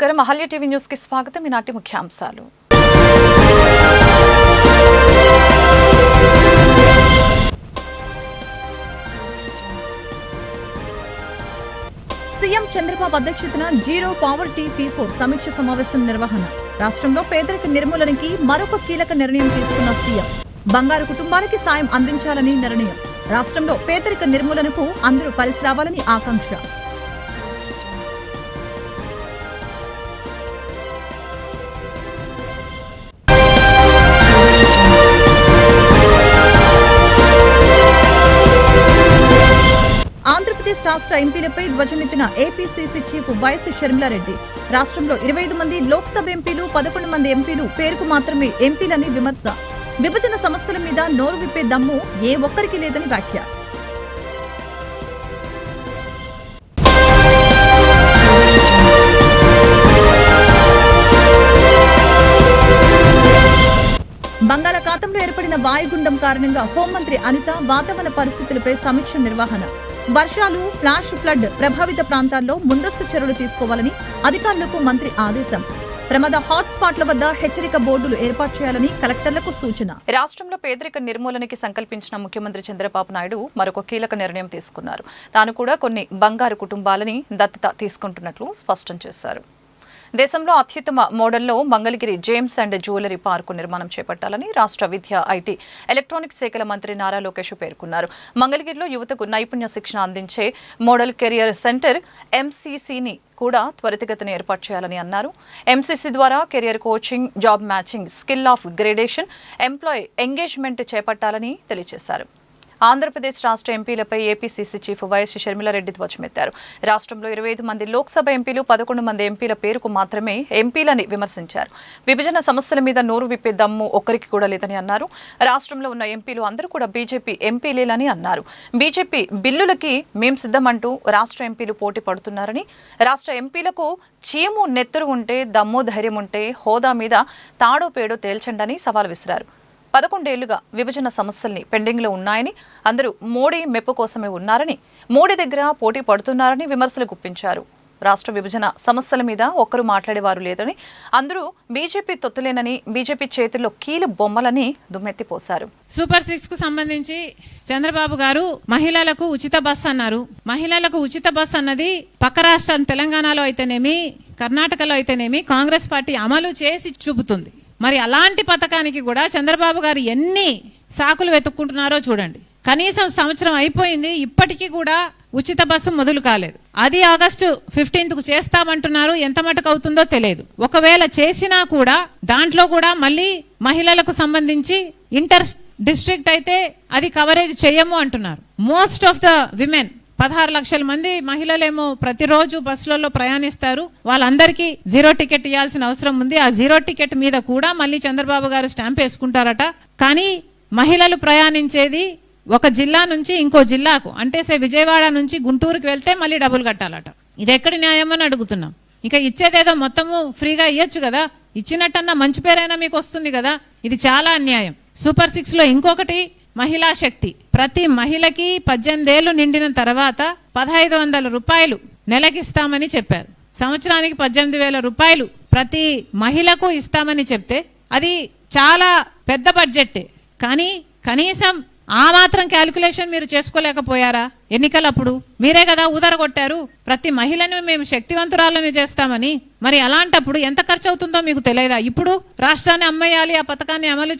నమస్కారం Ahalya TV news కి స్వాగతం. ఈనాటి ముఖ్యాంశాలు. సీఎం చంద్రబాబు అధ్యక్షతన జీరో పావర్టీ P4 సమీక్ష సమావేశం నిర్వహణ. రాష్ట్రంలో పేదరిక నిర్మూలనకి మరొక కీలక నిర్ణయం తీసుకున్న సీఎం. బంగారు కుటుంబాలకి సాయం అందించాలని నిర్ణయం. రాష్ట్రంలో పేదరిక నిర్మూలనకు అందరూ కలిసి రావాలని ఆకాంక్ష. ఆంధ్రప్రదేశ్ రాష్ట్ర ఎంపీలపై ధ్వజమెత్తిన ఏపీసీసీ చీఫ్ వైఎస్ షర్మిలారెడ్డి. రాష్ట్రంలో 25 మంది లోక్సభ ఎంపీలు, 11 మంది ఎంపీలు పేరుకు మాత్రమే ఎంపీలని విమర్శ. విభజన సమస్యల మీద నోరు విప్పే దమ్ము ఏ ఒక్కరికి లేదని వ్యాఖ్య. బంగాళాఖాతంలో ఏర్పడిన వాయుగుండం కారణంగా హోంమంత్రి అనిత వాతావరణ పరిస్థితులపై సమీక్ష నిర్వహణ. వర్షాలు, ఫ్లాష్ ఫ్లడ్ ప్రభావిత ప్రాంతాల్లో ముందస్తు చర్యలు తీసుకోవాలని అధికారులకు మంత్రి ఆదేశం. ప్రమాద హాట్ స్పాట్ల వద్ద హెచ్చరిక బోర్డులు ఏర్పాటు చేయాలని కలెక్టర్లకు సూచన. రాష్ట్రంలో పేదరిక నిర్మూలనకి సంకల్పించిన ముఖ్యమంత్రి చంద్రబాబు నాయుడు మరొక కీలక నిర్ణయం తీసుకున్నారు. తాను కూడా కొన్ని బంగారు కుటుంబాలని దత్తత తీసుకుంటున్నట్లు స్పష్టం చేశారు. దేశంలో అత్యుత్తమ మోడల్లో Mangalagiri James and jewellery park నిర్మాణం చేపట్టాలని రాష్ట్ర విద్య, ఐటీ, ఎలక్ట్రానిక్స్ శాఖల మంత్రి నారా లోకేష్ పేర్కొన్నారు. మంగళగిరిలో యువతకు నైపుణ్య శిక్షణ అందించే మోడల్ కెరియర్ సెంటర్ ఎంసీసీని కూడా త్వరితగతిన ఏర్పాటు చేయాలని అన్నారు. ఎంసీసీ ద్వారా career coaching, job matching, skill of gradation, employee engagement చేపట్టాలని తెలియజేశారు. ఆంధ్రప్రదేశ్ రాష్ట్ర ఎంపీలపై ఏపీసీసీ చీఫ్ వైఎస్ షర్మిలారెడ్డి ధ్వజమెత్తారు. రాష్ట్రంలో 25 మంది లోక్సభ ఎంపీలు, 11 మంది ఎంపీల పేరుకు మాత్రమే ఎంపీలని విమర్శించారు. విభజన సమస్యల మీద నోరు విప్పే దమ్ము ఒక్కరికి కూడా లేదని అన్నారు. రాష్ట్రంలో ఉన్న ఎంపీలు అందరూ కూడా బీజేపీ ఎంపీలేలని అన్నారు. బీజేపీ బిల్లులకి మేం సిద్ధమంటూ రాష్ట్ర ఎంపీలు పోటీ పడుతున్నారని, రాష్ట్ర ఎంపీలకు చీము నెత్తురు ఉంటే, దమ్ము ధైర్యం ఉంటే హోదా మీద తాడో పేడో తేల్చండని సవాల్ విసిరారు. 11 ఏళ్లుగా విభజన సమస్యల్ని పెండింగ్లో ఉన్నాయని, అందరూ మోడీ మెప్పు కోసమే ఉన్నారని, మోడీ దగ్గర పోటీ పడుతున్నారని విమర్శలు గుప్పించారు. రాష్ట్ర విభజన సమస్యల మీద ఒక్కరు మాట్లాడేవారు లేదని, అందరూ బీజేపీ తొత్తులేనని, బీజేపీ చేతుల్లో కీలు బొమ్మలని దుమ్మెత్తిపోశారు. సూపర్ 6 కు సంబంధించి చంద్రబాబు గారు మహిళలకు ఉచిత బస్ అన్నారు. మహిళలకు ఉచిత బస్ అన్నది పక్క రాష్ట్రం తెలంగాణలో అయితేనేమి, కర్ణాటకలో అయితేనేమి కాంగ్రెస్ పార్టీ అమలు చేసి చూపుతుంది. మరి అలాంటి పథకానికి కూడా చంద్రబాబు గారు ఎన్ని సాకులు వెతుక్కుంటున్నారో చూడండి. కనీసం సంవత్సరం అయిపోయింది, ఇప్పటికీ కూడా ఉచిత బస్సు మొదలు కాలేదు. అది ఆగస్టు 15కు చేస్తామంటున్నారు. ఎంత మటుకు అవుతుందో తెలియదు. ఒకవేళ చేసినా కూడా దాంట్లో కూడా మళ్ళీ మహిళలకు సంబంధించి ఇంటర్ డిస్ట్రిక్ట్ అయితే అది కవరేజ్ చేయము అంటున్నారు. మోస్ట్ ఆఫ్ ద విమెన్ 16 లక్షల మంది మహిళలేమో ప్రతిరోజు బస్సులలో ప్రయాణిస్తారు. వాళ్ళందరికీ జీరో టికెట్ ఇవ్వాల్సిన అవసరం ఉంది. ఆ జీరో టికెట్ మీద కూడా మళ్ళీ చంద్రబాబు గారు స్టాంప్ వేసుకుంటారట. కానీ మహిళలు ప్రయాణించేది ఒక జిల్లా నుంచి ఇంకో జిల్లాకు, అంటే విజయవాడ నుంచి గుంటూరుకి వెళ్తే మళ్ళీ డబ్బులు కట్టాలట. ఇది ఎక్కడి న్యాయం అని అడుగుతున్నాం. ఇక ఇచ్చేదేదో మొత్తము ఫ్రీగా ఇవ్వచ్చు కదా, ఇచ్చినట్టన్నా మంచి పేరైనా మీకు వస్తుంది కదా. ఇది చాలా అన్యాయం. సూపర్ 6 లో ఇంకొకటి మహిళా శక్తి. ప్రతి మహిళకి 18 ఏళ్లు నిండిన తర్వాత 1500 రూపాయలు నెలకిస్తామని చెప్పారు. సంవత్సరానికి 18,000 రూపాయలు ప్రతి మహిళకు ఇస్తామని చెప్తే అది చాలా పెద్ద బడ్జెట్టే. కానీ కనీసం ఆ మాత్రం క్యాలిక్యులేషన్ మీరు చేసుకోలేకపోయారా? ఎన్నికలప్పుడు మీరే కదా ఊదరగొట్టారు, ప్రతి మహిళను మేము శక్తివంతురాలని చేస్తామని. మరి అలాంటప్పుడు ఎంత ఖర్చు అవుతుందో మీకు తెలియదా? ఇప్పుడు రాష్ట్రాన్ని అమ్మేయాలి, ఆ పథకాన్ని అమలు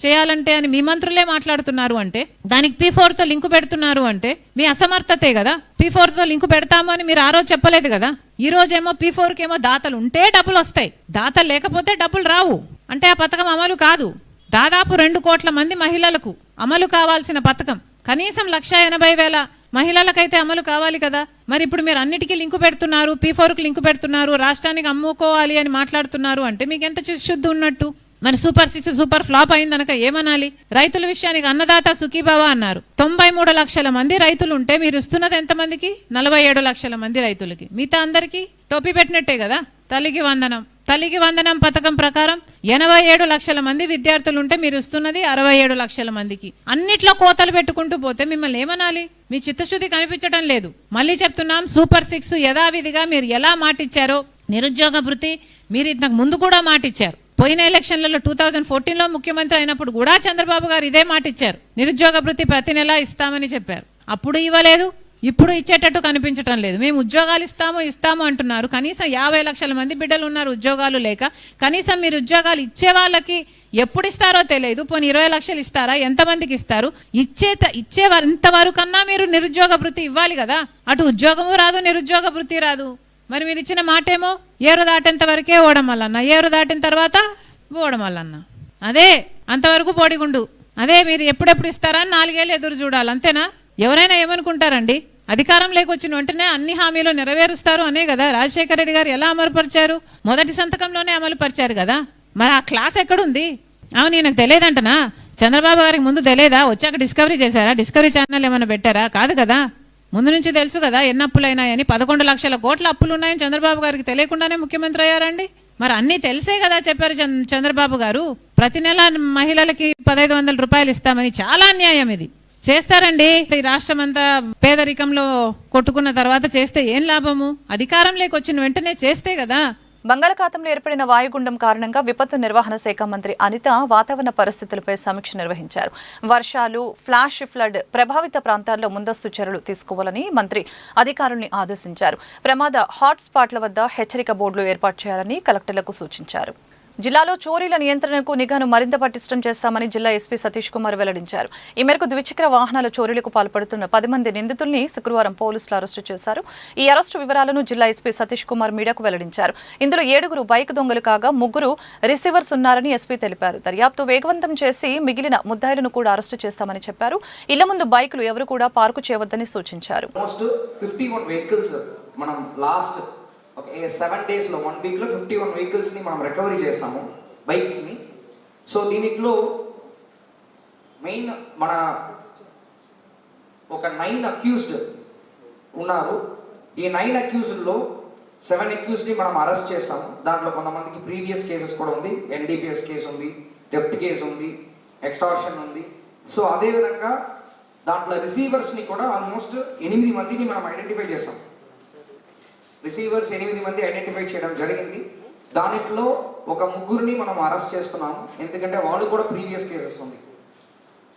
చేయాలంటే అని మీ మంత్రులే మాట్లాడుతున్నారు అంటే, దానికి P4 తో లింకు పెడుతున్నారు అంటే మీ అసమర్థతే కదా. P4 తో లింకు పెడతాము అని మీరు ఆ రోజు చెప్పలేదు కదా. ఈ రోజేమో P4 కేమో దాతలు ఉంటే డబ్బులు వస్తాయి, దాతలు లేకపోతే డబ్బులు రావు. అంటే ఆ పథకం అమలు కాదు. దాదాపు 2 కోట్ల మంది మహిళలకు అమలు కావాల్సిన పథకం కనీసం 1,80,000 మహిళలకైతే అమలు కావాలి కదా. మరి ఇప్పుడు మీరు అన్నిటికీ లింకు పెడుతున్నారు, P4కు లింకు పెడుతున్నారు, రాష్ట్రానికి అమ్ముకోవాలి అని మాట్లాడుతున్నారు అంటే మీకు ఎంత చిత్తశుద్ధి ఉన్నట్టు? మరి సూపర్ 6 సూపర్ ఫ్లాప్ అయిందనక ఏమనాలి? రైతుల విషయానికి అన్నదాత సుఖీభవ అన్నారు. 93 లక్షల మంది రైతులు ఉంటే మీరు ఇస్తున్నది ఎంతమందికి? 47 లక్షల మంది రైతులకి. మిగతా అందరికీ టోపీ పెట్టినట్టే కదా. తల్లికి వందనం పథకం ప్రకారం 87 లక్షల మంది విద్యార్థులుంటే మీరు ఇస్తున్నది 67 లక్షల మందికి. అన్నిట్లో కోతలు పెట్టుకుంటూ పోతే మిమ్మల్ని ఏమనాలి? మీ చిత్తశుద్ధి కనిపించడం లేదు. మళ్ళీ చెప్తున్నాం, సూపర్ 6 యథావిధిగా మీరు ఎలా మాటిచ్చారో నిరుద్యోగ భృతి మీరు ఇంతకు ముందు కూడా మాట ఇచ్చారు. పోయిన ఎలక్షన్లలో 2014లో ముఖ్యమంత్రి అయినప్పుడు కూడా చంద్రబాబు గారు ఇదే మాట ఇచ్చారు. నిరుద్యోగ భృతి ప్రతి నెల ఇస్తామని చెప్పారు. అప్పుడు ఇవ్వలేదు, ఇప్పుడు ఇచ్చేటట్టు కనిపించడం లేదు. మేము ఉద్యోగాలు ఇస్తాము అంటున్నారు. కనీసం 50 లక్షల మంది బిడ్డలు ఉన్నారు ఉద్యోగాలు లేక. కనీసం మీరు ఉద్యోగాలు ఇచ్చే వాళ్ళకి ఎప్పుడు ఇస్తారో తెలియదు. పోనీ 20 లక్షలు ఇస్తారా? ఎంతమందికి ఇస్తారు? ఇచ్చేవారు ఇంతవరకన్నా మీరు నిరుద్యోగ భృతి ఇవ్వాలి కదా. అటు ఉద్యోగము రాదు, నిరుద్యోగ భృతి రాదు. మరి మీరు ఇచ్చిన మాటేమో ఏరు దాటేంత వరకే ఓడం వల్లన్న, ఏరు దాటిన తర్వాత ఓడం వల్లన్న. అదే అంతవరకు పోడిగుండు. అదే మీరు ఎప్పుడెప్పుడు ఇస్తారని 4 ఏళ్ళు ఎదురు చూడాలి, అంతేనా? ఎవరైనా ఏమనుకుంటారండి? అధికారం లేకొచ్చిన వెంటనే అన్ని హామీలు నెరవేరుస్తారు అనే కదా రాజశేఖర రెడ్డి గారు ఎలా అమలుపరిచారు? మొదటి సంతకంలోనే అమలు పరిచారు కదా. మరి ఆ క్లాస్ ఎక్కడుంది? అవును, నాకు తెలియదంటనా? చంద్రబాబు గారికి ముందు తెలియదా? వచ్చాక డిస్కవరీ చేశారా? డిస్కవరీ ఛానల్ ఏమైనా పెట్టారా? కాదు కదా, ముందు నుంచి తెలుసు కదా ఎన్ని అప్పులైనాయని. 11 లక్షల కోట్ల అప్పులు ఉన్నాయని చంద్రబాబు గారికి తెలియకుండానే ముఖ్యమంత్రి అయ్యారండి. మరి అన్ని తెలిసే కదా చెప్పారు చంద్రబాబు గారు. ప్రతి నెల మహిళలకి 1500 రూపాయలు ఇస్తామని. చాలా అన్యాయం ఇది. చేస్తారండి. ఈ రాష్ట్రం అంతా పేదరికంలో కొట్టుకున్న తర్వాత చేస్తే ఏం లాభము? అధికారం లేకొచ్చిన వెంటనే చేస్తే కదా. బంగాళాఖాతంలో ఏర్పడిన వాయుగుండం కారణంగా విపత్తు నిర్వహణ శాఖ మంత్రి అనిత వాతావరణ పరిస్థితులపై సమీక్ష నిర్వహించారు. వర్షాలు, ఫ్లాష్ ఫ్లడ్ ప్రభావిత ప్రాంతాల్లో ముందస్తు చర్యలు తీసుకోవాలని మంత్రి అధికారుల్ని ఆదేశించారు. ప్రమాద హాట్ స్పాట్ల వద్ద హెచ్చరిక బోర్డులు ఏర్పాటు చేయాలని కలెక్టర్లకు సూచించారు. జిల్లాలో చోరీల నియంత్రణకు నిఘాను మరింత పటిష్టం చేస్తామని జిల్లా ఎస్పీ సతీష్ కుమార్ వెల్లడించారు. ఈ మేరకు ద్విచక్ర వాహనాల చోరీలకు పాల్పడుతున్న 10 మంది నిందితుల్ని శుక్రవారం పోలీసులు అరెస్టు చేశారు. ఈ అరెస్టు వివరాలను జిల్లా ఎస్పీ సతీష్ కుమార్ మీడియాకు వెల్లడించారు. ఇందులో 7 బైక్ దొంగలు కాగా 3 రిసీవర్స్ ఉన్నారని ఎస్పీ తెలిపారు. దర్యాప్తు వేగవంతం చేసి మిగిలిన ముద్దాయిలను కూడా అరెస్టు చేస్తామని చెప్పారు. ఇళ్ల ముందు బైకులు ఎవరు కూడా పార్కు చేయవద్దని సూచించారు. ఒక 7 డేస్లో 1 వీక్లో 51 వెహికల్స్ని మనం రికవరీ చేస్తాము, బైక్స్ని. సో దీనిలో మెయిన్ మన ఒక 9 అక్యూజ్డ్ ఉన్నారు. ఈ 9 అక్యూజ్డ్లో 7 అక్యూజ్డ్ని మనం అరెస్ట్ చేస్తాము. దాంట్లో కొంతమందికి ప్రీవియస్ కేసెస్ కూడా ఉంది. ఎన్డీపీఎస్ కేసు ఉంది, థెఫ్ట్ కేసు ఉంది, ఎక్స్టార్షన్ ఉంది. సో అదేవిధంగా దాంట్లో రిసీవర్స్ని కూడా ఆల్మోస్ట్ 8 మందిని మనం ఐడెంటిఫై చేస్తాం. రిసీవర్స్ 8 మంది ఐడెంటిఫై చేయడం జరిగింది. దానిలో ఒక 3 మనం అరెస్ట్ చేస్తున్నాము, ఎందుకంటే వాళ్ళు కూడా ప్రీవియస్ కేసెస్ ఉంది.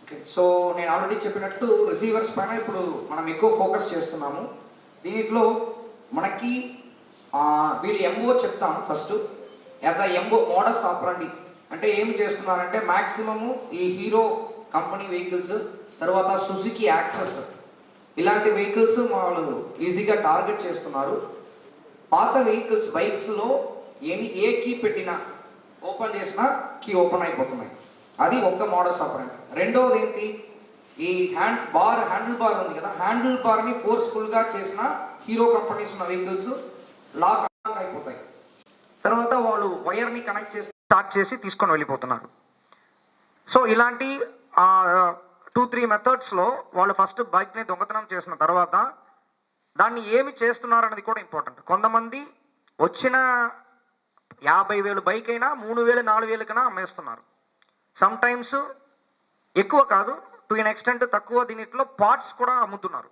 ఓకే, సో నేను ఆల్రెడీ చెప్పినట్టు రిసీవర్స్ పైన ఇప్పుడు మనం ఎక్కువ ఫోకస్ చేస్తున్నాము. దీనిలో మనకి వీళ్ళు ఎంఓ చెప్తాము. First as a MO modus operandi అంటే ఏం చేస్తున్నారంటే మ్యాక్సిమము ఈ హీరో కంపెనీ వెహికల్స్, తర్వాత సుజుకి యాక్సెస్ ఇలాంటి వెహికల్స్ వాళ్ళు ఈజీగా టార్గెట్ చేస్తున్నారు. పాత వెహికల్స్ బైక్స్లో ఏ కీ పెట్టినా ఓపెన్ చేసినా కీ ఓపెన్ అయిపోతున్నాయి. అది ఒక మోడస్ ఆపరెంట్. రెండవది ఏంటి, ఈ హ్యాండిల్ బార్ ఉంది కదా, హ్యాండిల్ బార్ని ఫోర్స్ఫుల్గా చేసిన హీరో కంపెనీస్ ఉన్న వెహికల్స్ లాక్ అయిపోతాయి. తర్వాత వాళ్ళు వైర్ని కనెక్ట్ చేసి స్టార్ట్ చేసి తీసుకొని వెళ్ళిపోతున్నారు. సో ఇలాంటి 2-3 మెథడ్స్లో వాళ్ళు ఫస్ట్ బైక్ని దొంగతనం చేసిన తర్వాత దాన్ని ఏమి చేస్తున్నారు అనేది కూడా ఇంపార్టెంట్. కొంతమంది వచ్చిన 50,000 బైక్ అయినా 3,000-4,000 కన్నా అమ్మేస్తున్నారు. సమ్ టైమ్స్ ఎక్కువ కాదు, టు ఎన్ ఎక్స్టెంట్ తక్కువ. దీనిలో పార్ట్స్ కూడా అమ్ముతున్నారు.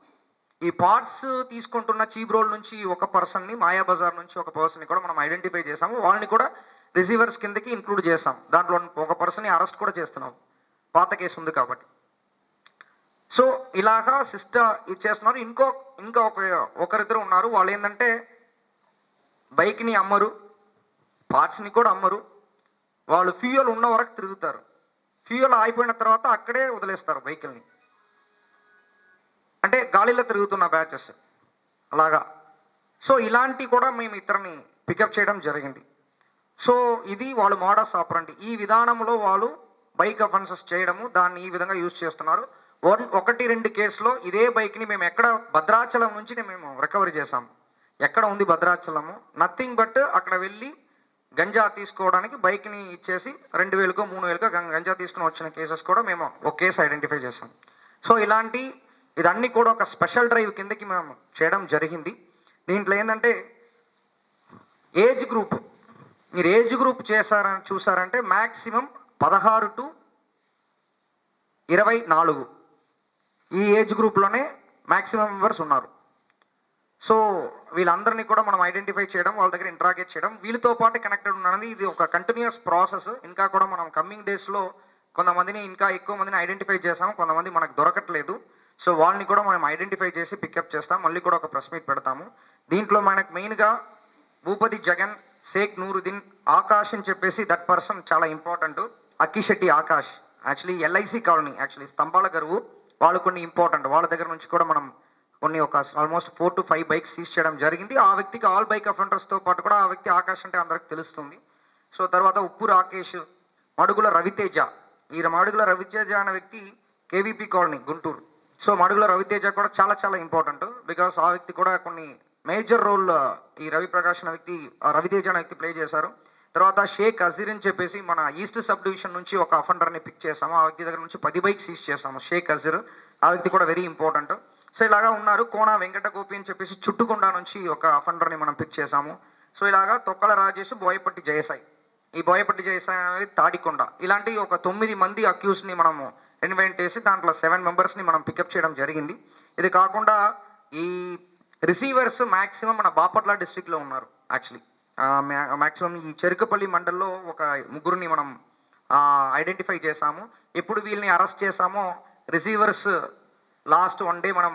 ఈ పార్ట్స్ తీసుకుంటున్న చీప్ రోల్ నుంచి ఒక పర్సన్ని, మాయాబజార్ నుంచి ఒక పర్సన్ని కూడా మనం ఐడెంటిఫై చేసాము. వాళ్ళని కూడా రిసీవర్స్ కిందకి ఇంక్లూడ్ చేసాం. దాంట్లో ఒక పర్సన్ని అరెస్ట్ కూడా చేస్తున్నాం, పాత కేసు ఉంది కాబట్టి. సో ఇలాగా ఇది చేస్తున్నారు. ఇంకా ఒకరిద్దరు ఉన్నారు. వాళ్ళు ఏంటంటే బైక్ని అమ్మరు, పార్ట్స్ని కూడా అమ్మరు. వాళ్ళు ఫ్యూయల్ ఉన్న వరకు తిరుగుతారు. ఫ్యూయల్ అయిపోయిన తర్వాత అక్కడే వదిలేస్తారు బైకుల్ని. అంటే గాలిలో తిరుగుతున్న బ్యాచెస్ అలాగా. సో ఇలాంటి కూడా మేము ఇతరుని పికప్ చేయడం జరిగింది. సో ఇది వాళ్ళు మోడస్ ఆపరండి. ఈ విధానంలో వాళ్ళు బైక్ అఫెన్సెస్ చేయడము, దాన్ని ఈ విధంగా యూజ్ చేస్తున్నారు. 1-2 కేసులో ఇదే బైక్ని మేము ఎక్కడ భద్రాచలం నుంచి మేము రికవరీ చేసాము. ఎక్కడ ఉంది భద్రాచలము, నథింగ్ బట్ అక్కడ వెళ్ళి గంజా తీసుకోవడానికి బైక్ని ఇచ్చేసి 2,000కో 3,000కో గంజా తీసుకుని వచ్చిన కేసెస్ కూడా మేము ఒక కేసు ఐడెంటిఫై చేసాం. సో ఇదన్నీ కూడా ఒక స్పెషల్ డ్రైవ్ కిందకి మేము చేయడం జరిగింది. దీంట్లో ఏంటంటే మీరు ఏజ్ గ్రూప్ చూసారంటే మ్యాక్సిమం 16 to 24 ఈ ఏజ్ గ్రూప్లోనే మ్యాక్సిమం మెంబర్స్ ఉన్నారు. సో వీళ్ళందరినీ కూడా మనం ఐడెంటిఫై చేయడం, వాళ్ళ దగ్గర ఇంట్రాగేట్ చేయడం, వీళ్ళతో పాటు కనెక్టెడ్ ఉన్నది ఇది ఒక కంటిన్యూస్ ప్రాసెస్. ఇంకా కూడా మనం కమింగ్ డేస్లో కొంతమందిని ఇంకా ఎక్కువ మందిని ఐడెంటిఫై చేసాం, కొంతమంది మనకు దొరకట్లేదు. సో వాళ్ళని కూడా మనం ఐడెంటిఫై చేసి పికప్ చేస్తాం. మళ్ళీ కూడా ఒక ప్రెస్ మీట్ పెడతాము. దీంట్లో మనకు మెయిన్గా భూపతి జగన్, షేక్ నూరుద్దీన్, ఆకాష్ అని చెప్పేసి దట్ పర్సన్ చాలా important. Akkisetti Akash actually LIC colony, actually స్తంభాల గరువు, వాళ్ళు కొన్ని ఇంపార్టెంట్. వాళ్ళ దగ్గర నుంచి కూడా మనం కొన్ని ఒక ఆల్మోస్ట్ 4 to 5 బైక్స్ సీజ్ చేయడం జరిగింది. ఆ వ్యక్తికి ఆల్ బైక్ అఫెండర్స్తో పాటు కూడా ఆ వ్యక్తి ఆకాష్ అంటే అందరికి తెలుస్తుంది. సో తర్వాత ఉప్పు రాకేష్, మడుగుల రవితేజ. ఈ మడుగుల రవితేజ అనే వ్యక్తి KVP colony Guntur. So Madugula Raviteja కూడా చాలా చాలా ఇంపార్టెంట్, బికాస్ ఆ వ్యక్తి కూడా కొన్ని మేజర్ రోల్ ఈ రవిప్రకాష్ అనే వ్యక్తి, రవితేజ అనే వ్యక్తి ప్లే చేశారు. తర్వాత షేక్ అజీర్ అని చెప్పేసి మన ఈస్ట్ సబ్ డివిజన్ నుంచి ఒక అఫెండర్ని పిక్ చేసాము. ఆ వ్యక్తి దగ్గర నుంచి 10 బైక్స్ సీజ్ చేసాము. షేక్ అజీర్, ఆ వ్యక్తి కూడా వెరీ ఇంపార్టెంట్. సో ఇలాగా ఉన్నారు. కోన వెంకట గోపి అని చెప్పేసి చుట్టుకొండ నుంచి ఒక అఫెండర్ని మనం పిక్ చేసాము. సో ఇలాగా తొక్కల రాజేష్, బోయపట్టి జయసాయి. ఈ బోయపట్టి జయసాయి అనేది తాడికొండ. ఇలాంటి ఒక 9 మంది అక్యూస్ని మనము ఇన్వైట్ చేసి దాంట్లో 7 మెంబర్స్ని మనం పికప్ చేయడం జరిగింది. ఇది కాకుండా ఈ రిసీవర్స్ మ్యాక్సిమం మన బాపట్ల డిస్ట్రిక్ట్లో ఉన్నారు. యాక్చువల్లీ మ్యాక్సిమం ఈ చెరుకుపల్లి మండల్లో ఒక 3 మనం ఐడెంటిఫై చేసాము. ఎప్పుడు వీళ్ళని అరెస్ట్ చేసామో రిసీవర్స్ లాస్ట్ 1 డే మనం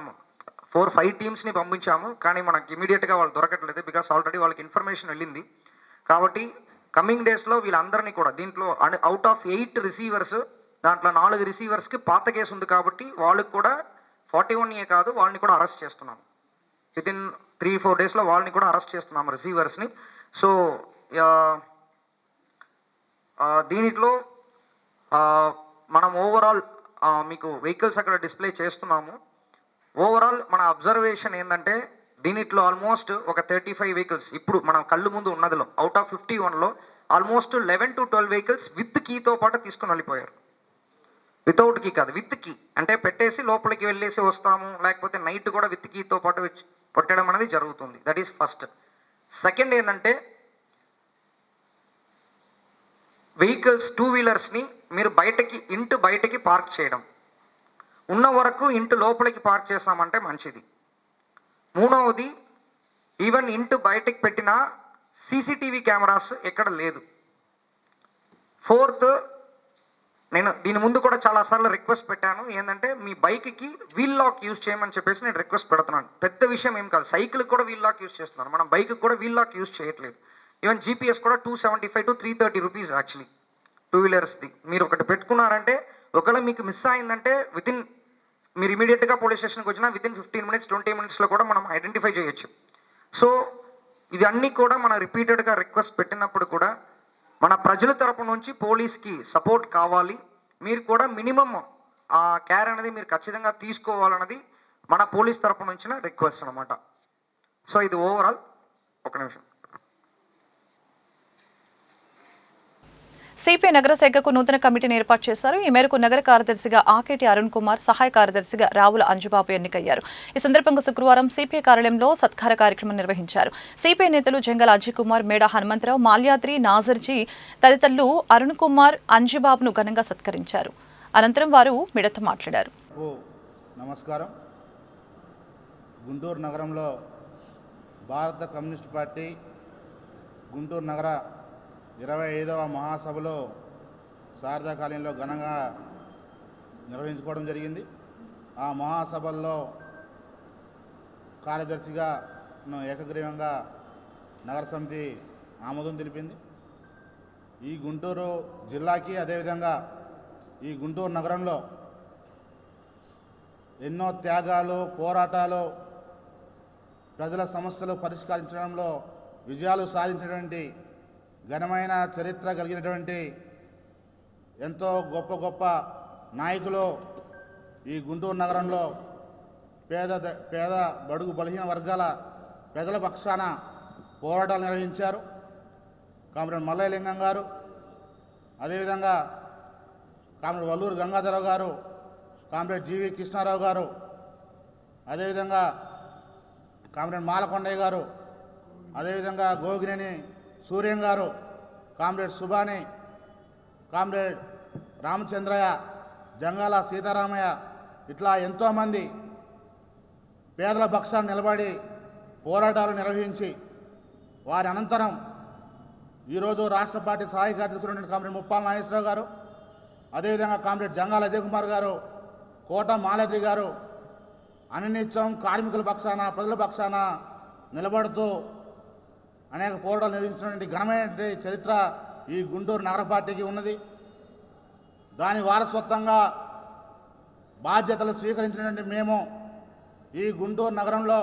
4-5 టీమ్స్ని పంపించాము, కానీ మనకి ఇమీడియట్గా వాళ్ళు దొరకట్లేదు, బికాస్ ఆల్రెడీ వాళ్ళకి ఇన్ఫర్మేషన్ వెళ్ళింది. కాబట్టి కమింగ్ డేస్లో వీళ్ళందరినీ కూడా దీంట్లో అవుట్ ఆఫ్ 8 రిసీవర్స్, దాంట్లో 4 రిసీవర్స్కి పాత కేసు ఉంది కాబట్టి వాళ్ళకి కూడా 41A కాదు, వాళ్ళని కూడా అరెస్ట్ చేస్తున్నాము. వితిన్ 3-4 డేస్లో వాళ్ళని కూడా అరెస్ట్ చేస్తున్నాము రిసీవర్స్ని. సో దీనిలో మనం ఓవరాల్ మీకు వెహికల్స్ అక్కడ డిస్ప్లే చేస్తున్నాము. ఓవరాల్ మన అబ్జర్వేషన్ ఏంటంటే దీనిట్లో ఆల్మోస్ట్ ఒక 35 వెహికల్స్ ఇప్పుడు మనం కళ్ళు ముందు ఉన్నదిలో అవుట్ ఆఫ్ 51లో ఆల్మోస్ట్ 11 to 12 వెహికల్స్ విత్ కీతో పాటు తీసుకుని వెళ్ళిపోయారు. వితౌట్ కీ కాదు, విత్ కీ అంటే పెట్టేసి లోపలికి వెళ్ళేసి వస్తాము, లేకపోతే నైట్ కూడా విత్ కీతో పాటు పెట్టడం అనేది జరుగుతుంది. That is first. సెకండ్ ఏంటంటే వెహికల్స్ 2 వీలర్స్ని మీరు ఇంటి బయటకి పార్క్ చేయడం. ఉన్న వరకు ఇంటి లోపలికి పార్క్ చేసామంటే మంచిది. మూడవది, ఈవెన్ ఇంటి బయటకి పెట్టిన సీసీటీవీ కెమెరాస్ ఎక్కడ లేదు. ఫోర్త్, నేను దీని ముందు కూడా చాలాసార్లు రిక్వెస్ట్ పెట్టాను, ఏంటంటే మీ బైక్కి వీల్ లాక్ యూజ్ చేయమని చెప్పేసి నేను రిక్వెస్ట్ పెడుతున్నాను. పెద్ద విషయం ఏం కాదు, సైకిల్ కూడా వీల్ లాక్ యూజ్ చేస్తున్నారు, మనం బైక్ కూడా వీల్ లాక్ యూజ్ చేయట్లేదు. ఈవెన్ జీపీఎస్ కూడా 275 to 330 రూపీస్ యాక్చువల్లీ 2 వీలర్స్ది. మీరు ఒకటి పెట్టుకున్నారంటే ఒకవేళ మీకు మిస్ అయిందంటే మీరు ఇమీడియట్గా పోలీస్ స్టేషన్కి వచ్చినా వితిన్ 15 minutes 20 minutesలో కూడా మనం ఐడెంటిఫై చేయొచ్చు. సో ఇది అన్నీ కూడా మనం రిపీటెడ్గా రిక్వెస్ట్ పెట్టినప్పుడు కూడా మన ప్రజల తరపు నుంచి పోలీస్కి సపోర్ట్ కావాలి. మీరు కూడా మినిమమ్ కేర్ అనేది మీరు ఖచ్చితంగా తీసుకోవాలన్నది మన పోలీస్ తరపు నుంచి రిక్వెస్ట్ అనమాట. సో ఇది ఓవరాల్. ఒక నిమిషం. సిపిఐ నగర శాఖకు నూతన కమిటీని ఏర్పాటు చేశారు. ఈ మేరకు నగర కార్యదర్శిగా ఆకేటి అరుణ్ కుమార్, సహాయ కార్యదర్శిగా రావుల అంజుబాబు ఎన్నికయ్యారు. ఈ సందర్భంగా శుక్రవారం సిపిఐ కార్యాలయంలో సత్కార కార్యక్రమం నిర్వహించారు. సిపిఐ నేతలు జంగల్ అజయ్ కుమార్, మేడా హనుమంతరావు, మాల్యాద్రి, నాజర్జీ తదితరులు అరుణ్ కుమార్, అంజుబాబును ఘనంగా సత్కరించారు. అనంతరం వారు మీడియాతో మాట్లాడారు. నమస్కారం. గుంటూరు నగరంలో భారత కమ్యూనిస్ట్ పార్టీ గుంటూరు నగర 25వ మహాసభలో శారదాకాలంలో ఘనంగా నిర్వహించుకోవడం జరిగింది. ఆ మహాసభల్లో కార్యదర్శిగా ఏకగ్రీవంగా నగర సమితి ఆమోదం తెలిపింది. ఈ గుంటూరు జిల్లాకి అదేవిధంగా ఈ గుంటూరు నగరంలో ఎన్నో త్యాగాలు, పోరాటాలు, ప్రజల సమస్యలు పరిష్కరించడంలో విజయాలు సాధించినటువంటి ఘనమైన చరిత్ర కలిగినటువంటి ఎంతో గొప్ప గొప్ప నాయకులు ఈ గుంటూరు నగరంలో పేద బడుగు బలహీన వర్గాల ప్రజల పక్షాన పోరాటాలు నిర్వహించారు. కామ్రేడ్ మల్లయ్యలింగం గారు, అదేవిధంగా కామ్రేడ్ వల్లూరు గంగాధరరావు గారు, కామ్రేడ్ జీవి కృష్ణారావు గారు, అదేవిధంగా కామ్రేడ్ మాలకొండయ్య గారు, అదేవిధంగా గోగినేని సూర్యం గారు, కామ్రేడ్ సుబాని, కామ్రేడ్ రామచంద్రయ్య, జంగాల సీతారామయ్య, ఇట్లా ఎంతోమంది పేదల పక్షాన్ని నిలబడి పోరాటాలు నిర్వహించి వారి అనంతరం ఈరోజు రాష్ట్ర పార్టీ సహాయ కార్యదర్శి కామ్రేడ్ ముప్పాల నాగేశ్వరరావు గారు, అదేవిధంగా కామ్రేడ్ జంగాల అజయ్ కుమార్ గారు, కోట మాలతి గారు అనినిత్యం కార్మికుల పక్షాన, ప్రజల పక్షాన నిలబడుతూ అనేక పోరాటాలు నిర్వహించినటువంటి ఘనమైన చరిత్ర ఈ గుంటూరు నగర పార్టీకి ఉన్నది. దాని వారసత్వంగా బాధ్యతలు స్వీకరించినటువంటి మేము ఈ గుంటూరు నగరంలో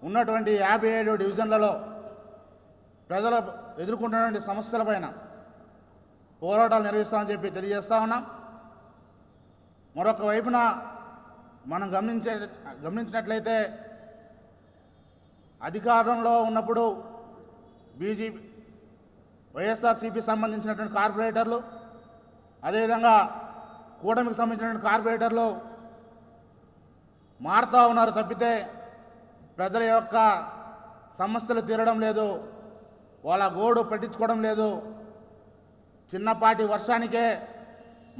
ఉన్నటువంటి 57 డివిజన్లలో ప్రజలు ఎదుర్కొంటున్నటువంటి సమస్యలపైన పోరాటాలు నిర్వహిస్తామని చెప్పి తెలియజేస్తా ఉన్నాం. మరొక వైపున మనం గమనించినట్లయితే అధికారంలో ఉన్నప్పుడు బీజేపీ వైఎస్ఆర్సీపీ సంబంధించినటువంటి కార్పొరేటర్లు, అదేవిధంగా కూటమికి సంబంధించినటువంటి కార్పొరేటర్లు మారుతూ ఉన్నారు తప్పితే ప్రజల యొక్క సమస్యలు తీరడం లేదు, వాళ్ళ గోడు పట్టించుకోవడం లేదు. చిన్నపాటి వర్షానికే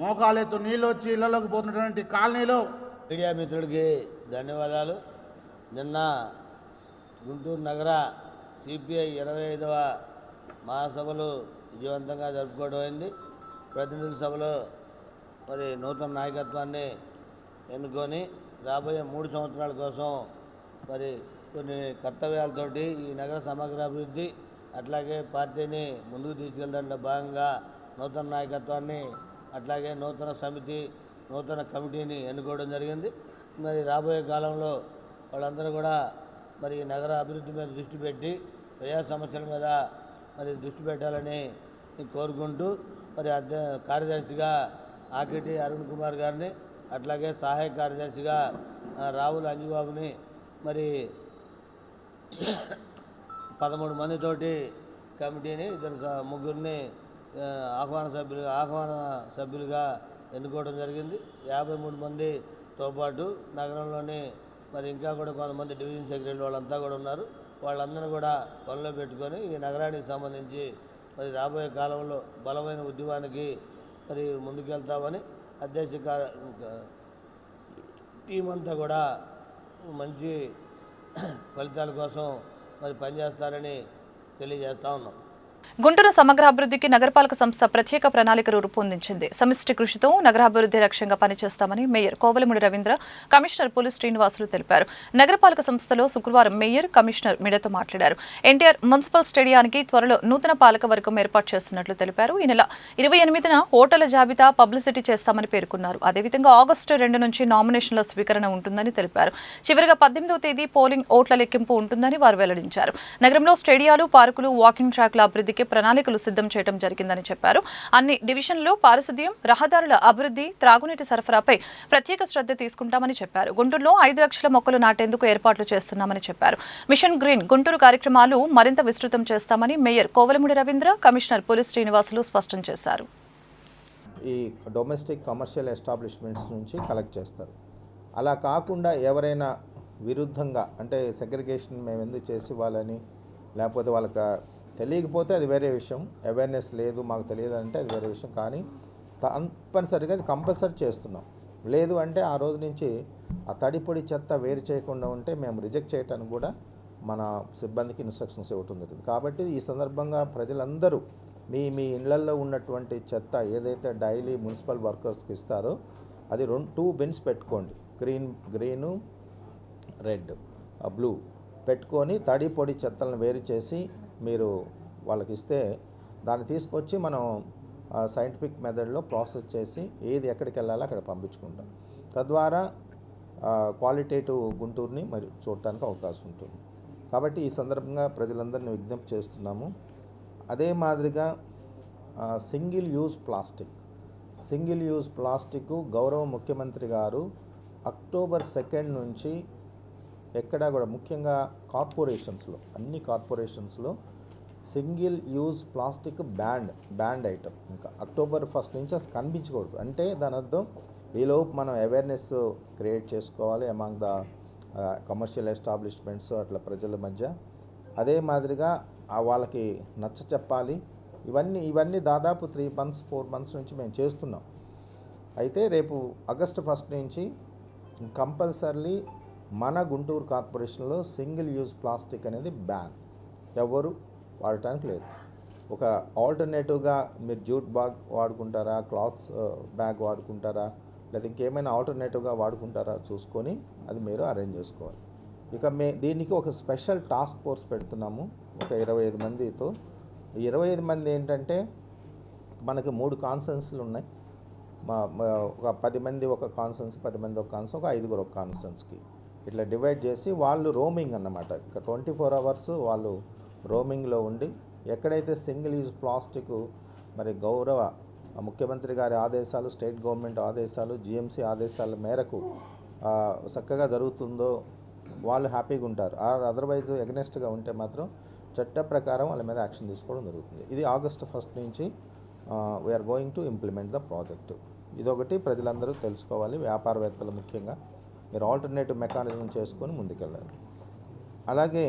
మోకాలెత్తు నీళ్ళు వచ్చి ఇళ్లలోకి పోతున్నటువంటి కాలనీలు. మీడియా మిత్రుడికి ధన్యవాదాలు. నిన్న గుంటూరు నగర సిపిఐ 25వ మహాసభలు విజయవంతంగా జరుపుకోవడం అయింది. ప్రతినిధుల సభలో మరి నూతన నాయకత్వాన్ని ఎన్నుకొని రాబోయే 3 సంవత్సరాల కోసం మరి కొన్ని కర్తవ్యాలతోటి ఈ నగర సమగ్ర అభివృద్ధి అట్లాగే పార్టీని ముందుకు తీసుకెళ్లడంలో భాగంగా నూతన నాయకత్వాన్ని అట్లాగే నూతన సమితి, నూతన కమిటీని ఎన్నుకోవడం జరిగింది. మరి రాబోయే కాలంలో వాళ్ళందరూ కూడా మరి నగర అభివృద్ధి మీద దృష్టి పెట్టి ప్రజా సమస్యల మీద మరి దృష్టి పెట్టాలని కోరుకుంటూ మరి కార్యదర్శిగా ఆకిటి అరుణ్ కుమార్ గారిని, అట్లాగే సహాయ కార్యదర్శిగా రావుల అంజుబాబుని మరి 13 మందితోటి కమిటీని ముగ్గురిని ఆహ్వాన సభ్యులుగా ఎన్నుకోవడం జరిగింది. 53 మందితో పాటు నగరంలోని మరి ఇంకా కూడా కొంతమంది డివిజన్ సెక్రటరీలు వాళ్ళంతా కూడా ఉన్నారు. వాళ్ళందరూ కూడా పనిలో పెట్టుకొని ఈ నగరానికి సంబంధించి మరి రాబోయే కాలంలో బలమైన ఉద్యమానికి మరి ముందుకెళ్తామని అధ్యక్ష టీం అంతా కూడా మంచి ఫలితాల కోసం మరి పనిచేస్తారని తెలియజేస్తా ఉన్నాం. గుంటూరు సమగ్రాభివృద్ధికి నగరపాలక సంస్థ ప్రత్యేక ప్రణాళికను రూపొందించింది. సమిష్టి కృషితో నగరాభివృద్ధి లక్ష్యంగా పనిచేస్తామని మేయర్ కోవలముడి రవీంద్ర, కమిషనర్ పులి శ్రీనివాసులు తెలిపారు. నగరపాలక సంస్థలో శుక్రవారం మేయర్, కమిషనర్ మీడియాతో మాట్లాడారు. ఎన్టీఆర్ మున్సిపల్ స్టేడియానికి త్వరలో నూతన పాలకవర్గం ఏర్పాటు చేస్తున్నట్లు తెలిపారు. ఈ నెల 28న ఓటర్ల జాబితా పబ్లిసిటీ చేస్తామని పేర్కొన్నారు. అదేవిధంగా ఆగస్టు 2 నుంచి నామినేషన్ల స్వీకరణ ఉంటుందని తెలిపారు. చివరిగా 18వ తేదీ పోలింగ్ ఓట్ల లెక్కింపు ఉంటుందని వారు వెల్లడించారు. నగరంలో స్టేడియాలు, పార్కులు, వాకింగ్ ట్రాక్ల అభివృద్ధి ప్రణాళికలు సిద్ధం చేయడం జరిగిందని చెప్పారు. అన్ని డివిజన్లలో పారిశుద్ధ్యం, రహదారుల అభివృద్ధి, త్రాగునీటి సరఫరాపై ప్రత్యేక శ్రద్ధ తీసుకుంటామని చెప్పారు. గుంటూరులో 5 లక్షల మొక్కలు నాటేందుకు ఏర్పాట్లు చేస్తున్నామని చెప్పారు. మిషన్ గ్రీన్ గుంటూరు కార్యక్రమాలు మరింత విస్తృతం చేస్తామని మేయర్ కోవలముడి రవీంద్ర, కమిషనర్ పులి శ్రీనివాసులు స్పష్టం చేశారు. ఈ డొమెస్టిక్ కమర్షియల్ ఎస్టాబ్లిష్మెంట్స్ నుంచి కలెక్ట్ చేస్తారు. అలా కాకుండా ఎవరైనా విరుద్ధంగా అంటే సెగ్రిగేషన్ మేము ఎందుకు చేసి వాళ్ళని, లేకపోతే వాళ్ళకి తెలియకపోతే అది వేరే విషయం, అవేర్నెస్ లేదు మాకు తెలియదు అంటే అది వేరే విషయం. కానీ తప్పనిసరిగా అది కంపల్సరీ చేస్తున్నాం. లేదు అంటే ఆ రోజు నుంచి ఆ తడిపొడి చెత్త వేరు చేయకుండా ఉంటే మేము రిజెక్ట్ చేయడానికి కూడా మన సిబ్బందికి ఇన్స్ట్రక్షన్స్ ఇవ్వటం జరిగింది. కాబట్టి ఈ సందర్భంగా ప్రజలందరూ మీ ఇళ్లల్లో ఉన్నటువంటి చెత్త ఏదైతే డైలీ మున్సిపల్ వర్కర్స్కి ఇస్తారో అది 2 బిన్స్ పెట్టుకోండి. గ్రీను, రెడ్, బ్లూ పెట్టుకొని తడి పొడి చెత్తలను వేరు చేసి మీరు వాళ్ళకి ఇస్తే దాన్ని తీసుకొచ్చి మనం సైంటిఫిక్ మెథడ్లో ప్రాసెస్ చేసి ఏది ఎక్కడికి వెళ్ళాలో అక్కడ పంపించుకుంటాం. తద్వారా క్వాలిటేటివ్ గుంటూరుని మరి చూడటానికి అవకాశం ఉంటుంది. కాబట్టి ఈ సందర్భంగా ప్రజలందరినీ విజ్ఞప్తి చేస్తున్నాము. అదే మాదిరిగా సింగిల్ యూజ్ ప్లాస్టిక్ గౌరవ ముఖ్యమంత్రి గారు అక్టోబర్ 2 నుంచి ఎక్కడా కూడా ముఖ్యంగా కార్పొరేషన్స్లో, అన్ని కార్పొరేషన్స్లో single use plastic ban item ఇంకా అక్టోబర్ 1 నుంచి అసలు కనిపించకూడదు. అంటే దాని అర్థం ఈలోపు మనం అవేర్నెస్ క్రియేట్ చేసుకోవాలి అమాంగ్ ద కమర్షియల్ ఎస్టాబ్లిష్మెంట్స్ అట్లా ప్రజల మధ్య. అదే మాదిరిగా వాళ్ళకి నచ్చ చెప్పాలి. ఇవన్నీ దాదాపు 3 months 4 months నుంచి మేము చేస్తున్నాం. అయితే రేపు ఆగస్టు 1 నుంచి కంపల్సరీ మన గుంటూరు కార్పొరేషన్లో సింగిల్ యూజ్ ప్లాస్టిక్ అనేది బ్యాన్, ఎవరు వాడటానికి లేదు. ఒక ఆల్టర్నేటివ్గా మీరు జూట్ బ్యాగ్ వాడుకుంటారా, క్లాత్స్ బ్యాగ్ వాడుకుంటారా, లేదా ఇంకేమైనా ఆల్టర్నేటివ్గా వాడుకుంటారా చూసుకొని అది మీరు అరేంజ్ చేసుకోవాలి. ఇక దీనికి ఒక స్పెషల్ టాస్క్ ఫోర్స్ పెడుతున్నాము ఒక 25 మందితో. 25 మంది ఏంటంటే మనకి 3 కాన్స్టెన్సీలు ఉన్నాయి. ఒక 10 మంది ఒక కాన్స్టెన్సీ, 10 మంది ఒక కాన్స్టెన్సీ, ఒక 5 ఒక కాన్స్టెన్సీకి ఇట్లా డివైడ్ చేసి వాళ్ళు రోమింగ్ అన్నమాట. ఇక 24 అవర్స్ వాళ్ళు రోమింగ్లో ఉండి ఎక్కడైతే సింగిల్ యూజ్ ప్లాస్టిక్ మరి గౌరవ ముఖ్యమంత్రి గారి ఆదేశాలు, స్టేట్ గవర్నమెంట్ ఆదేశాలు, జిఎంసీ ఆదేశాల మేరకు చక్కగా జరుగుతుందో వాళ్ళు హ్యాపీగా ఉంటారు. అదర్వైజ్ ఎగనెస్ట్గా ఉంటే మాత్రం చట్ట ప్రకారం వాళ్ళ మీద యాక్షన్ తీసుకోవడం జరుగుతుంది. ఇది August 1 నుంచి we're going to implement the project. ఇదొకటి ప్రజలందరూ తెలుసుకోవాలి. వ్యాపారవేత్తలు ముఖ్యంగా మీరు ఆల్టర్నేటివ్ మెకానిజం చేసుకొని ముందుకెళ్ళాలి. అలాగే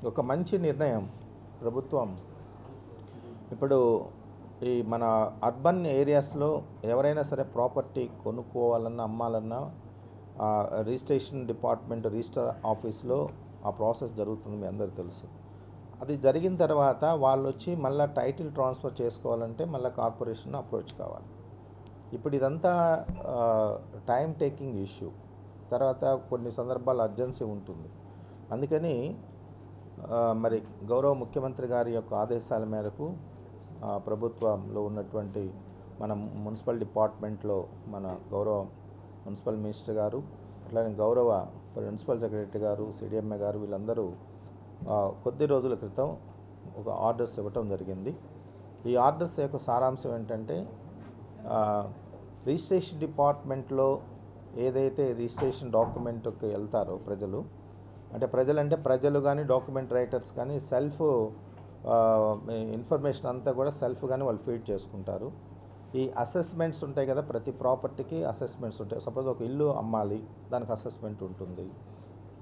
ఒక మంచి నిర్ణయం ప్రభుత్వం ఇప్పుడు ఈ మన అర్బన్ ఏరియాస్లో ఎవరైనా సరే ప్రాపర్టీ కొనుక్కోవాలన్నా అమ్మాలన్నా రిజిస్ట్రేషన్ డిపార్ట్మెంట్ రిజిస్టర్ ఆఫీస్లో ఆ ప్రాసెస్ జరుగుతుంది, మీ అందరికీ తెలుసు. అది జరిగిన తర్వాత వాళ్ళు వచ్చి మళ్ళీ టైటిల్ ట్రాన్స్ఫర్ చేసుకోవాలంటే మళ్ళీ కార్పొరేషన్ అప్రోచ్ కావాలి. ఇప్పుడు ఇదంతా టైం టేకింగ్ ఇష్యూ, తర్వాత కొన్ని సందర్భాలు అర్జెన్సీ ఉంటుంది. అందుకని మరి గౌరవ ముఖ్యమంత్రి గారి యొక్క ఆదేశాల మేరకు ప్రభుత్వంలో ఉన్నటువంటి మన మున్సిపల్ డిపార్ట్మెంట్లో మన గౌరవ మున్సిపల్ మినిస్టర్ గారు, అట్లానే గౌరవ ప్రిన్సిపల్ సెక్రటరీ గారు, సిడిఎంఏ గారు వీళ్ళందరూ కొద్ది రోజుల క్రితం ఒక ఆర్డర్స్ ఇవ్వటం జరిగింది. ఈ ఆర్డర్స్ యొక్క సారాంశం ఏంటంటే రిజిస్ట్రేషన్ డిపార్ట్మెంట్లో ఏదైతే రిజిస్ట్రేషన్ డాక్యుమెంట్కి వెళ్తారో ప్రజలు కానీ డాక్యుమెంట్ రైటర్స్ కానీ సెల్ఫ్ ఇన్ఫర్మేషన్ అంతా కూడా సెల్ఫ్ కానీ వాళ్ళు ఫీడ్ చేసుకుంటారు. ఈ అసెస్మెంట్స్ ఉంటాయి కదా, ప్రతి ప్రాపర్టీకి అసెస్మెంట్స్ ఉంటాయి. సపోజ్ ఒక ఇల్లు అమ్మాలి, దానికి అసెస్మెంట్ ఉంటుంది.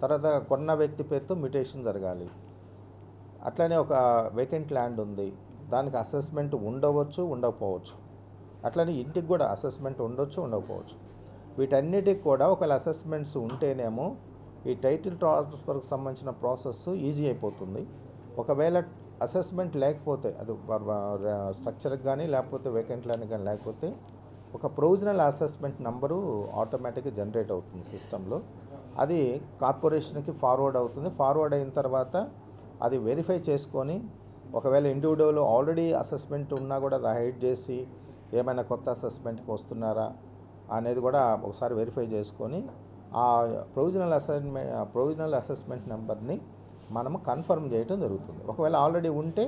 తర్వాత కొన్న వ్యక్తి పేరుతో మ్యూటేషన్ జరగాలి. అట్లనే ఒక వేకెంట్ ల్యాండ్ ఉంది, దానికి అసెస్మెంట్ ఉండవచ్చు, ఉండకపోవచ్చు. అట్లనే ఇంటికి కూడా అసెస్మెంట్ ఉండొచ్చు, ఉండకపోవచ్చు. వీటన్నిటికి కూడా ఒకవేళ అసెస్మెంట్స్ ఉంటేనేమో ఈ టైటిల్ ట్రాన్స్ఫర్కి సంబంధించిన ప్రాసెస్ ఈజీ అయిపోతుంది. ఒకవేళ అసెస్మెంట్ లేకపోతే అది స్ట్రక్చర్కి కానీ లేకపోతే వేకెంట్ ల్యాండ్ కానీ లేకపోతే ఒక ప్రొవిజనల్ అసెస్మెంట్ నెంబరు ఆటోమేటిక్గా జనరేట్ అవుతుంది సిస్టంలో. అది కార్పొరేషన్కి ఫార్వర్డ్ అవుతుంది. ఫార్వర్డ్ అయిన తర్వాత అది వెరిఫై చేసుకొని ఒకవేళ ఇండివిజువల్ ఆల్రెడీ అసెస్మెంట్ ఉన్నా కూడా అది హైడ్ చేసి ఏమైనా కొత్త అసెస్మెంట్కి వస్తున్నారా అనేది కూడా ఒకసారి వెరిఫై చేసుకొని ఆ ప్రొవిజనల్ అసెస్మెంట్ నెంబర్ని మనము కన్ఫర్మ్ చేయడం జరుగుతుంది. ఒకవేళ ఆల్రెడీ ఉంటే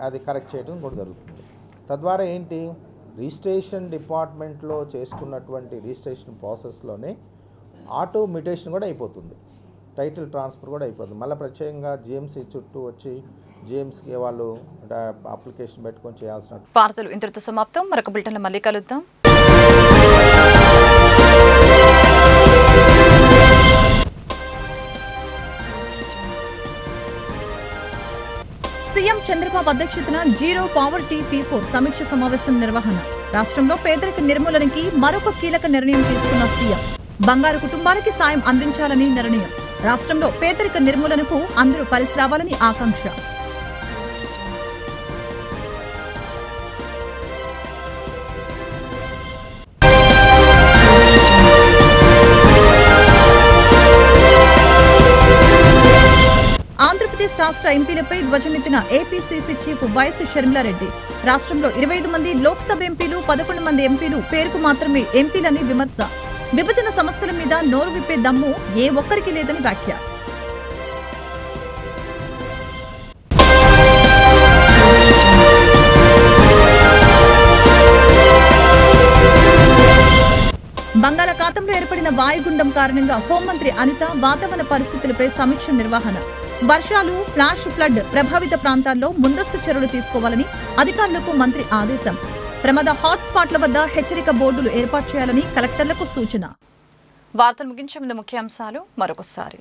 అది కరెక్ట్ చేయడం కూడా జరుగుతుంది. తద్వారా ఏంటి, రిజిస్ట్రేషన్ డిపార్ట్మెంట్లో చేసుకున్నటువంటి రిజిస్ట్రేషన్ ప్రాసెస్లోనే ఆటో మ్యూటేషన్ కూడా అయిపోతుంది, టైటిల్ ట్రాన్స్ఫర్ కూడా అయిపోతుంది. మళ్ళీ ప్రత్యేకంగా జిఎంసీ చుట్టూ వచ్చి జిఎంసీకి వాళ్ళు అప్లికేషన్ పెట్టుకొని చేయాల్సిన. వార్తలు ఇంతటితో సమాప్తం. మరొక బులెటిన్లో మళ్ళీ కలుద్దాం. సీఎం చంద్రబాబు అధ్యక్షతన జీరో పావర్టీ P4 సమీక్ష సమావేశం నిర్వహణ. రాష్ట్రంలో పేదరిక నిర్మూలనకి మరొక కీలక నిర్ణయం తీసుకున్న సీఎం. బంగారు కుటుంబాలకి సాయం అందించాలని నిర్ణయం. రాష్ట్రంలో పేదరిక నిర్మూలనకు అందరూ కలిసి రావాలని ఆకాంక్ష. ఆంధ్రప్రదేశ్ రాష్ట్ర ఎంపీలపై ధ్వజమెత్తిన ఏపీసీసీ చీఫ్ వైఎస్ షర్మిలారెడ్డి. రాష్ట్రంలో 25 మంది లోక్సభ ఎంపీలు, 11 మంది ఎంపీలు పేరుకు మాత్రమే ఎంపీలని విమర్శ. విభజన సమస్యల మీద నోరు విప్పే దమ్ము ఏ ఒక్కరికి లేదని వ్యాఖ్య. బంగాళాఖాతంలో ఏర్పడిన వాయుగుండం కారణంగా హోంమంత్రి అనిత వాతావరణ పరిస్థితులపై సమీక్ష నిర్వహణ. వర్షాలు, ఫ్లాష్ ఫ్లడ్ ప్రభావిత ప్రాంతాల్లో ముందస్తు చర్యలు తీసుకోవాలని అధికారులకు మంత్రి ఆదేశం. ప్రమాద హాట్స్పాట్ల వద్ద హెచ్చరిక బోర్డులు ఏర్పాటు చేయాలని కలెక్టర్లకు సూచన. వార్తలు ముగించే ముందు ముఖ్యాంశాలు మరొకసారి.